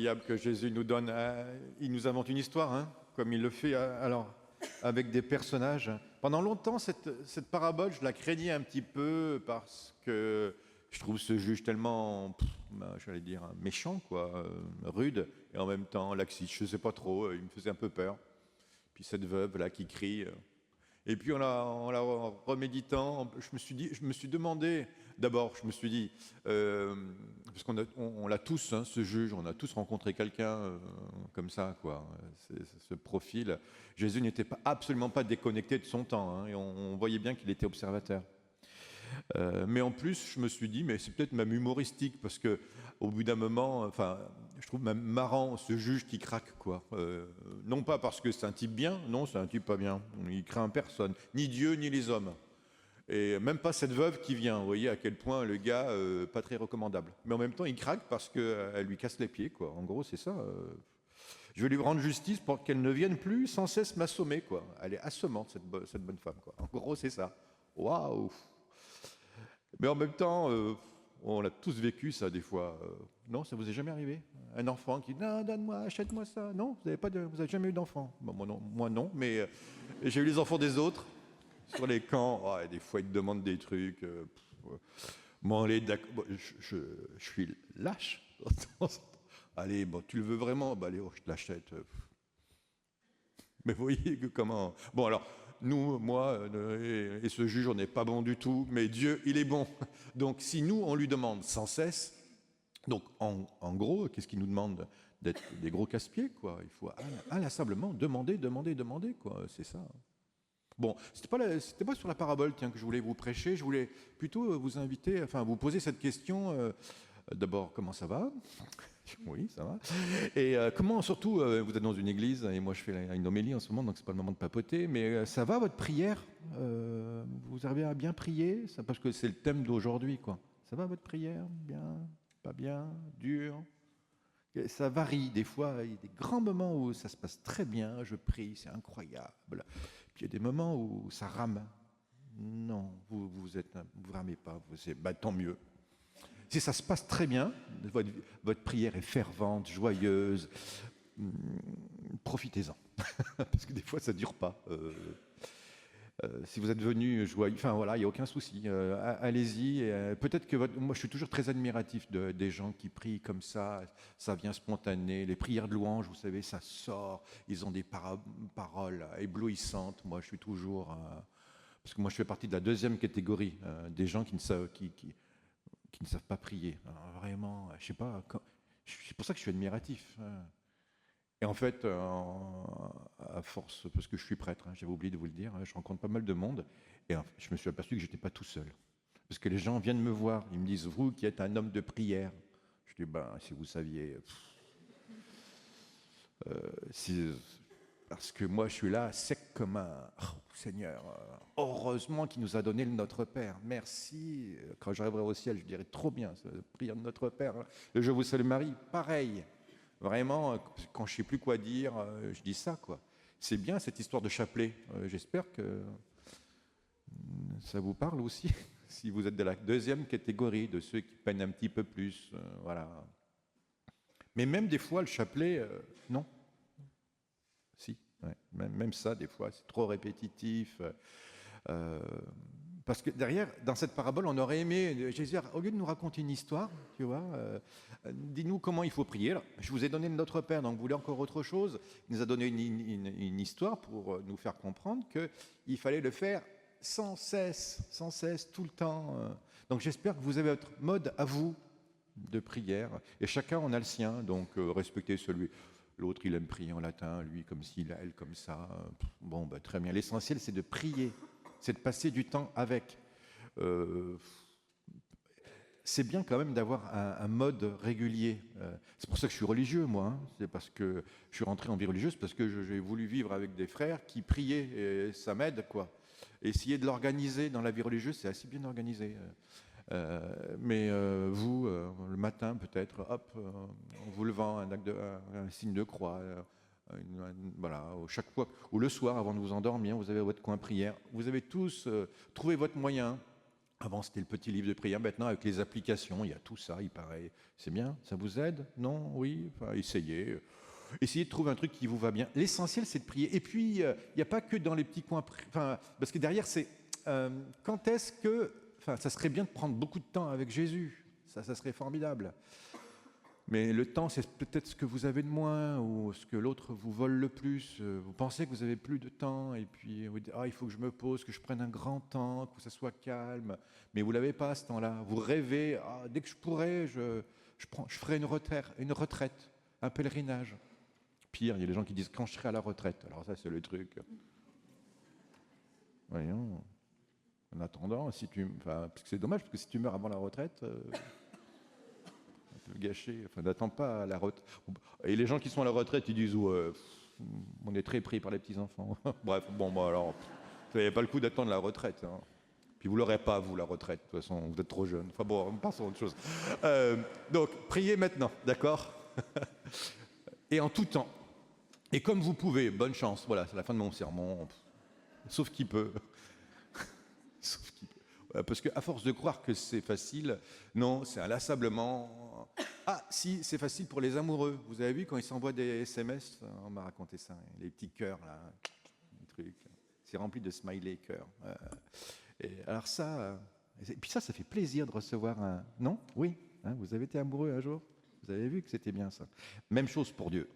incroyable que Jésus nous donne. Il nous invente une histoire, hein, comme il le fait alors avec des personnages. Pendant longtemps, cette parabole, je la craignais un petit peu parce que je trouve ce juge tellement, j'allais dire, méchant, quoi, rude, et en même temps laxiste. Je ne sais pas trop, il me faisait un peu peur. Puis cette veuve là qui crie. Et puis en la reméditant, je me suis demandé, d'abord, je me suis dit, parce on l'a tous, hein, ce juge, on a tous rencontré quelqu'un comme ça, quoi, ce profil. Jésus n'était absolument pas déconnecté de son temps, hein, et on voyait bien qu'il était observateur. Mais en plus, je me suis dit, mais c'est peut-être même humoristique, parce que au bout d'un moment, enfin, je trouve même marrant ce juge qui craque, quoi. Non pas parce que c'est un type bien, non, c'est un type pas bien. Il craint personne, ni Dieu, ni les hommes. Et même pas cette veuve qui vient. Vous voyez à quel point le gars, pas très recommandable. Mais en même temps, il craque parce qu'elle lui casse les pieds, quoi. En gros, c'est ça. Je vais lui rendre justice pour qu'elle ne vienne plus sans cesse m'assommer, quoi. Elle est assommante, cette bonne femme, quoi. En gros, c'est ça. Waouh! Mais en même temps, on l'a tous vécu ça des fois. Non, ça vous est jamais arrivé? Un enfant qui dit non, donne-moi, achète-moi ça. Non, vous avez jamais eu d'enfant. Bon, moi non, mais j'ai eu les enfants des autres sur les camps. Oh, et des fois ils te demandent des trucs. Bon, allez, bon, je suis lâche. Allez, bon, tu le veux vraiment? Bah, allez, oh, je te l'achète. Mais vous voyez que comment. Bon alors. Nous, moi et ce juge, on n'est pas bon du tout, mais Dieu, il est bon. Donc si nous, on lui demande sans cesse, donc en gros, qu'est-ce qu'il nous demande? D'être des gros casse-pieds, quoi. Il faut inlassablement demander, quoi. C'est ça. Bon, c'était pas sur la parabole, tiens, que je voulais vous prêcher. Je voulais plutôt vous inviter, enfin, vous poser cette question. D'abord, comment ça va? Oui, ça va. Et comment, surtout, vous êtes dans une église, et moi je fais une homélie en ce moment, donc c'est pas le moment de papoter, mais ça va votre prière? Vous arrivez à bien prier? Ça, parce que c'est le thème d'aujourd'hui, quoi. Ça va votre prière? Bien? Pas bien? Dur? Et ça varie. Des fois, il y a des grands moments où ça se passe très bien, je prie, c'est incroyable. Puis il y a des moments où ça rame. Non, vous ramez pas, tant mieux. Si ça se passe très bien, votre prière est fervente, joyeuse, profitez-en. Parce que des fois, ça ne dure pas. Si vous êtes venu joyeux, enfin voilà, il n'y a aucun souci. Allez-y. Peut-être que moi, je suis toujours très admiratif des gens qui prient comme ça vient spontané. Les prières de louange, vous savez, ça sort. Ils ont des paroles éblouissantes. Moi, je suis toujours... parce que moi, je fais partie de la deuxième catégorie, des gens qui ne savent... qui ne savent pas prier. Alors vraiment, je sais pas, c'est pour ça que je suis admiratif. Et en fait, à force, parce que je suis prêtre, hein, j'avais oublié de vous le dire, je rencontre pas mal de monde, et je me suis aperçu que j'étais pas tout seul. Parce que les gens viennent me voir, ils me disent, vous qui êtes un homme de prière. Je dis, ben, si vous saviez... parce que moi, je suis là, sec comme un... Oh, Seigneur, heureusement qu'il nous a donné le Notre Père. Merci. Quand j'arriverai au ciel, je dirai trop bien, prière de Notre Père. Le Je vous salue Marie, pareil. Vraiment, quand je ne sais plus quoi dire, je dis ça, quoi. C'est bien cette histoire de chapelet. J'espère que ça vous parle aussi, si vous êtes de la deuxième catégorie, de ceux qui peinent un petit peu plus. Voilà. Mais même des fois, le chapelet, non. Si, ouais. Même ça, des fois, c'est trop répétitif. Parce que derrière, dans cette parabole, on aurait aimé, Jésus, au lieu de nous raconter une histoire, tu vois, dis-nous comment il faut prier. Alors, je vous ai donné le Notre Père, donc vous voulez encore autre chose? Il nous a donné une histoire pour nous faire comprendre qu'il fallait le faire sans cesse, tout le temps. Donc j'espère que vous avez votre mode à vous de prière, et chacun en a le sien, donc respectez celui. L'autre, il aime prier en latin, lui comme ci, elle comme ça. Bon, bah, très bien. L'essentiel, c'est de prier, c'est de passer du temps avec. C'est bien quand même d'avoir un mode régulier. C'est pour ça que je suis religieux, moi. Hein. C'est parce que je suis rentré en vie religieuse, parce que j'ai voulu vivre avec des frères qui priaient, et ça m'aide, quoi. Essayer de l'organiser dans la vie religieuse, c'est assez bien organisé. Mais vous, le matin peut-être, hop, en vous levant, un signe de croix, voilà, chaque fois, ou le soir avant de vous endormir, vous avez votre coin prière. Vous avez tous trouvé votre moyen Avant, c'était le petit livre de prière. Maintenant, avec les applications, il y a tout ça, il paraît. C'est bien, ça vous aide? Non? Oui? Enfin, essayez. Essayez de trouver un truc qui vous va bien. L'essentiel, c'est de prier. Et puis, il n'y a pas que dans les petits coins. Enfin, parce que derrière, c'est quand est-ce que... Enfin, ça serait bien de prendre beaucoup de temps avec Jésus. Ça serait formidable. Mais le temps, c'est peut-être ce que vous avez de moins ou ce que l'autre vous vole le plus. Vous pensez que vous avez plus de temps et puis vous dites, ah, il faut que je me pose, que je prenne un grand temps, que ça soit calme. Mais vous l'avez pas ce temps-là. Vous rêvez, ah, dès que je pourrais, je ferai une retraite, un pèlerinage. Pire, il y a des gens qui disent quand je serai à la retraite. Alors ça, c'est le truc. Voyons. En attendant, parce que c'est dommage, parce que si tu meurs avant la retraite, ça peut gâcher. Enfin, n'attends pas à la retraite. Et les gens qui sont à la retraite, ils disent on est très pris par les petits-enfants. Bref, bon, bah alors, ça n'avait pas le coup d'attendre la retraite. Hein. Puis vous l'aurez pas, vous, la retraite. De toute façon, vous êtes trop jeune. Enfin bon, passons à autre chose. Donc, priez maintenant, d'accord? Et en tout temps. Et comme vous pouvez, bonne chance. Voilà, c'est la fin de mon sermon. Sauf qui peut. Sauf qui peut. Voilà, parce qu'à force de croire que c'est facile, non, c'est inlassablement. Ah, si, c'est facile pour les amoureux. Vous avez vu quand ils s'envoient des SMS? On m'a raconté ça. Les petits cœurs, là. Les trucs. C'est rempli de smiley cœurs. Et alors ça. Et puis ça fait plaisir de recevoir un. Non? Oui. Hein, vous avez été amoureux un jour? Vous avez vu que c'était bien ça. Même chose pour Dieu.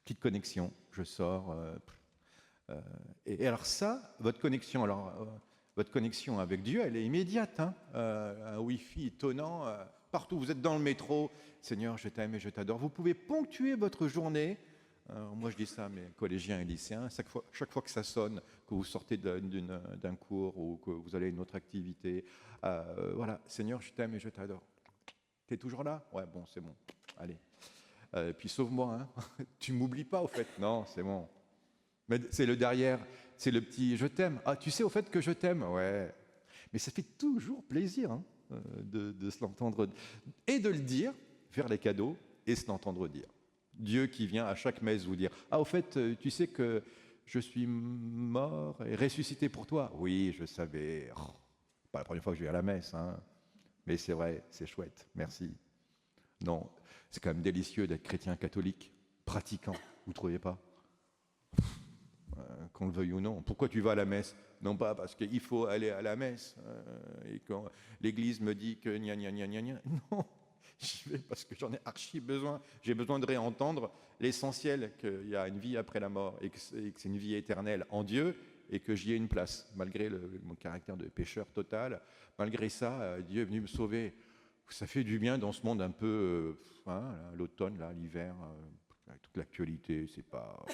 Petite connexion, je sors. Et alors ça, votre connexion avec Dieu, elle est immédiate. Hein, un Wi-Fi étonnant. Partout, vous êtes dans le métro. Seigneur, je t'aime et je t'adore. Vous pouvez ponctuer votre journée. Moi, je dis ça à mes collégiens et lycéens. Chaque fois que ça sonne, que vous sortez d'un cours ou que vous allez à une autre activité, voilà, Seigneur, je t'aime et je t'adore. T'es toujours là? Ouais, bon, c'est bon. Allez. Puis sauve-moi, hein. Tu m'oublies pas au fait. Non, c'est bon. Mais c'est le derrière, c'est le petit je t'aime. Ah, tu sais au fait que je t'aime? Ouais. Mais ça fait toujours plaisir hein, de se l'entendre et de le dire, faire les cadeaux et se l'entendre dire. Dieu qui vient à chaque messe vous dire ah, au fait, tu sais que je suis mort et ressuscité pour toi? Oui, je savais. Oh, pas la première fois que je vais à la messe, hein. Mais c'est vrai, c'est chouette. Merci. Non, c'est quand même délicieux d'être chrétien catholique, pratiquant, vous ne trouvez pas? Qu'on le veuille ou non. Pourquoi tu vas à la messe? Non pas parce qu'il faut aller à la messe, et quand l'Église me dit que gna gna gna gna gna. Non, j'y vais parce que j'en ai archi besoin. J'ai besoin de réentendre l'essentiel, qu'il y a une vie après la mort, et que c'est une vie éternelle en Dieu, et que j'y ai une place, malgré mon caractère de pécheur total. Malgré ça, Dieu est venu me sauver. Ça fait du bien dans ce monde un peu, l'automne, là, l'hiver, avec toute l'actualité, c'est pas...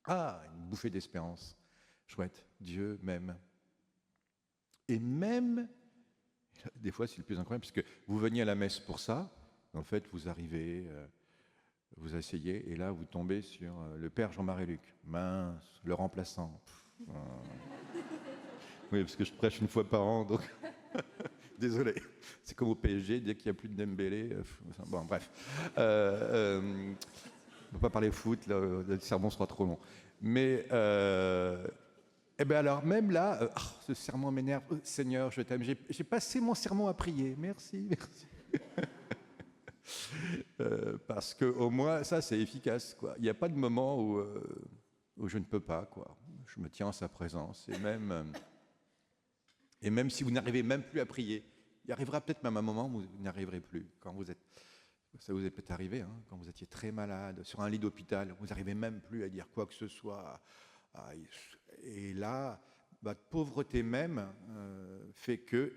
Ah, une bouffée d'espérance. Chouette, Dieu m'aime. Et même, des fois c'est le plus incroyable, parce que vous veniez à la messe pour ça, en fait vous arrivez, vous asseyez, et là vous tombez sur le père Jean-Marie Luc. Mince, le remplaçant. Oui, parce que je prêche une fois par an, donc... Désolé, c'est comme au PSG, dès qu'il n'y a plus de Dembélé, bon bref. On ne va pas parler foot, là, le sermon sera trop long. Mais, eh bien alors, même là, ce sermon m'énerve. Seigneur, je t'aime. J'ai passé mon sermon à prier. Merci, merci. Parce qu'au moins, ça, c'est efficace, quoi. Il n'y a pas de moment où je ne peux pas, quoi. Je me tiens en sa présence. Et même si vous n'arrivez même plus à prier, il arrivera peut-être même un moment où vous n'arriverez plus. Quand vous êtes, ça vous est peut-être arrivé, hein, quand vous étiez très malade, sur un lit d'hôpital, vous n'arrivez même plus à dire quoi que ce soit. Et là, votre pauvreté même fait que...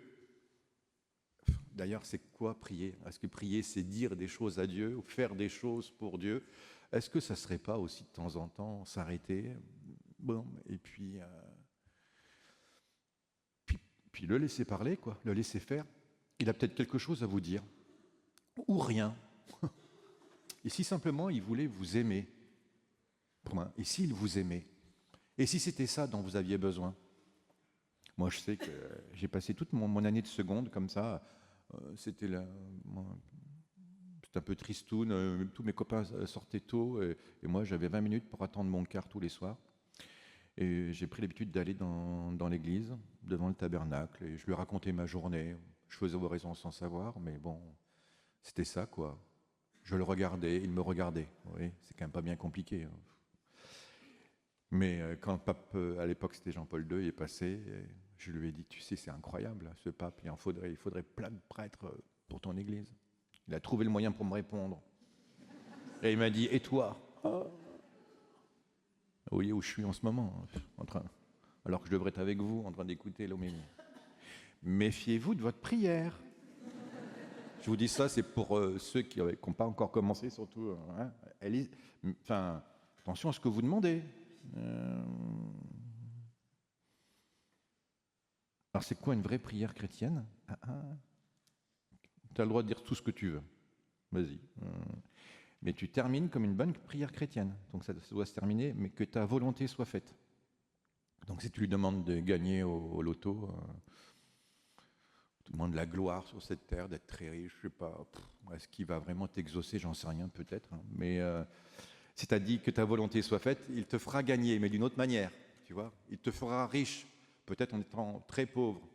D'ailleurs, c'est quoi prier? Est-ce que prier, c'est dire des choses à Dieu ou faire des choses pour Dieu? Est-ce que ça ne serait pas aussi de temps en temps s'arrêter, bon, et puis le laisser parler, quoi, le laisser faire? Il a peut-être quelque chose à vous dire, ou rien. Et si simplement il voulait vous aimer, et s'il vous aimait, et si c'était ça dont vous aviez besoin? Moi, je sais que j'ai passé toute mon année de seconde comme ça. C'était un peu tristoun. Tous mes copains sortaient tôt, et moi, j'avais 20 minutes pour attendre mon quart tous les soirs. Et j'ai pris l'habitude d'aller dans l'église, devant le tabernacle, et je lui racontais ma journée. Je faisais oraison sans savoir, mais bon, c'était ça, quoi. Je le regardais, il me regardait. Oui, c'est quand même pas bien compliqué. Hein. Mais quand le pape, à l'époque c'était Jean-Paul II, est passé, je lui ai dit, tu sais, c'est incroyable, ce pape, il faudrait plein de prêtres pour ton église. Il a trouvé le moyen pour me répondre. Et il m'a dit, et toi? Vous voyez où je suis en ce moment, alors que je devrais être avec vous, en train d'écouter l'homélie. Méfiez-vous de votre prière. Je vous dis ça, c'est pour ceux qui n'ont pas encore commencé, surtout. Hein, attention à ce que vous demandez. Alors, c'est quoi une vraie prière chrétienne? Tu as le droit de dire tout ce que tu veux. Vas-y. Mais tu termines comme une bonne prière chrétienne. Donc, ça doit se terminer, mais que ta volonté soit faite. Donc, si tu lui demandes de gagner au loto, tu demandes de la gloire sur cette terre, d'être très riche, je sais pas, est-ce qu'il va vraiment t'exaucer? J'en sais rien, peut-être. Hein. Mais si tu as dit que ta volonté soit faite, il te fera gagner, mais d'une autre manière, tu vois. Il te fera riche, peut-être en étant très pauvre.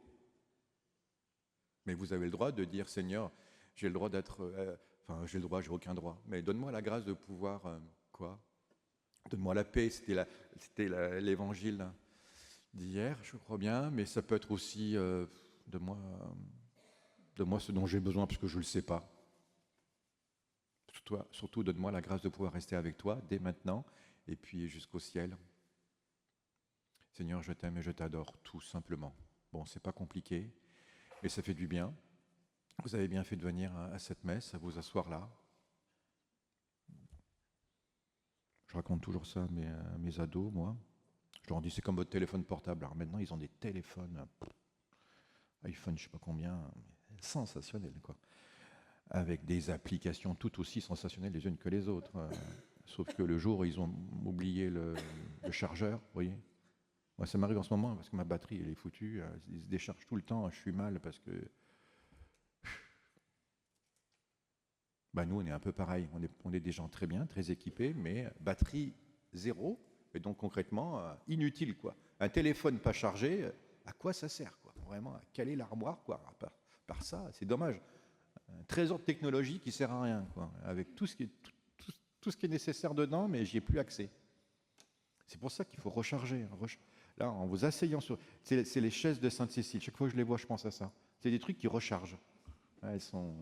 Mais vous avez le droit de dire, Seigneur, j'ai le droit d'être... j'ai aucun droit. Mais donne-moi la grâce de pouvoir... quoi? Donne-moi la paix, c'était l'évangile d'hier, je crois bien, mais ça peut être aussi de moi ce dont j'ai besoin, parce que je ne le sais pas. Surtout, donne-moi la grâce de pouvoir rester avec toi dès maintenant, et puis jusqu'au ciel. Seigneur, je t'aime et je t'adore, tout simplement. Bon, c'est pas compliqué, mais ça fait du bien. Vous avez bien fait de venir à cette messe, à vous asseoir là. Je raconte toujours ça à mes ados, moi. Je leur dis, c'est comme votre téléphone portable. Alors maintenant, ils ont des téléphones, iPhone, je ne sais pas combien, sensationnels, quoi. Avec des applications tout aussi sensationnelles les unes que les autres. Sauf que le jour où ils ont oublié le chargeur, vous voyez. Moi, ça m'arrive en ce moment parce que ma batterie, elle est foutue. Il se décharge tout le temps. Je suis mal parce que... nous, on est un peu pareil. On est des gens très bien, très équipés, mais batterie zéro. Et donc, concrètement, inutile, quoi. Un téléphone pas chargé, à quoi ça sert, quoi? Vraiment, à caler l'armoire, quoi. Par ça, c'est dommage. Un trésor de technologie qui sert à rien, quoi. Avec tout ce qui est nécessaire dedans, mais j'y ai plus accès. C'est pour ça qu'il faut recharger. Là, en vous asseyant sur... C'est les chaises de Sainte-Cécile. Chaque fois que je les vois, je pense à ça. C'est des trucs qui rechargent. Elles sont...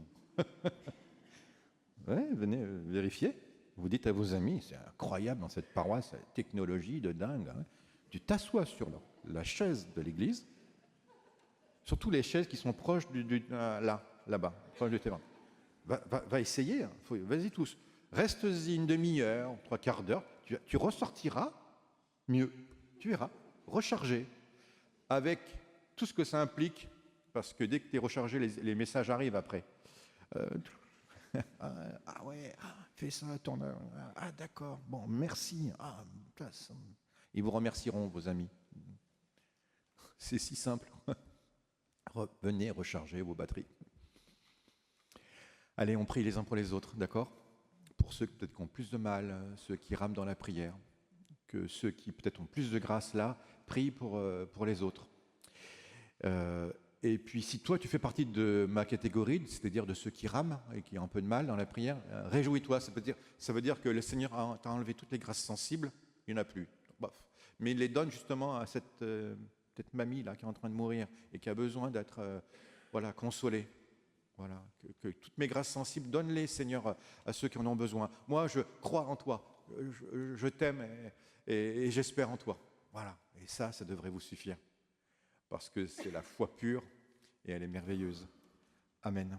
Ouais, venez vérifier. Vous dites à vos amis, c'est incroyable dans cette paroisse, la technologie de dingue. Hein. Tu t'assois sur la chaise de l'église, surtout les chaises qui sont proches là-bas, proche du terrain. Va essayer, hein. Vas-y tous. Reste-y une demi-heure, 3/4 d'heure, tu ressortiras mieux. Tu verras, rechargé, avec tout ce que ça implique, parce que dès que tu es rechargé, les messages arrivent après. Ouais, fais ça, d'accord, bon, merci. Ils vous remercieront, vos amis. C'est si simple. Venez recharger vos batteries. Allez, on prie les uns pour les autres, d'accord? Pour ceux peut-être qui ont plus de mal, ceux qui rament dans la prière, que ceux qui peut-être ont plus de grâce là, prie pour les autres. Et puis, si toi, tu fais partie de ma catégorie, c'est-à-dire de ceux qui rament et qui ont un peu de mal dans la prière, réjouis-toi. Ça veut dire que le Seigneur t'a enlevé toutes les grâces sensibles, il n'y en a plus. Bof. Mais il les donne justement à cette mamie là qui est en train de mourir et qui a besoin d'être consolée. Voilà. Que toutes mes grâces sensibles, donne-les, Seigneur, à ceux qui en ont besoin. Moi, je crois en toi. Je t'aime et j'espère en toi. Voilà. Et ça devrait vous suffire. Parce que c'est la foi pure et elle est merveilleuse. Amen.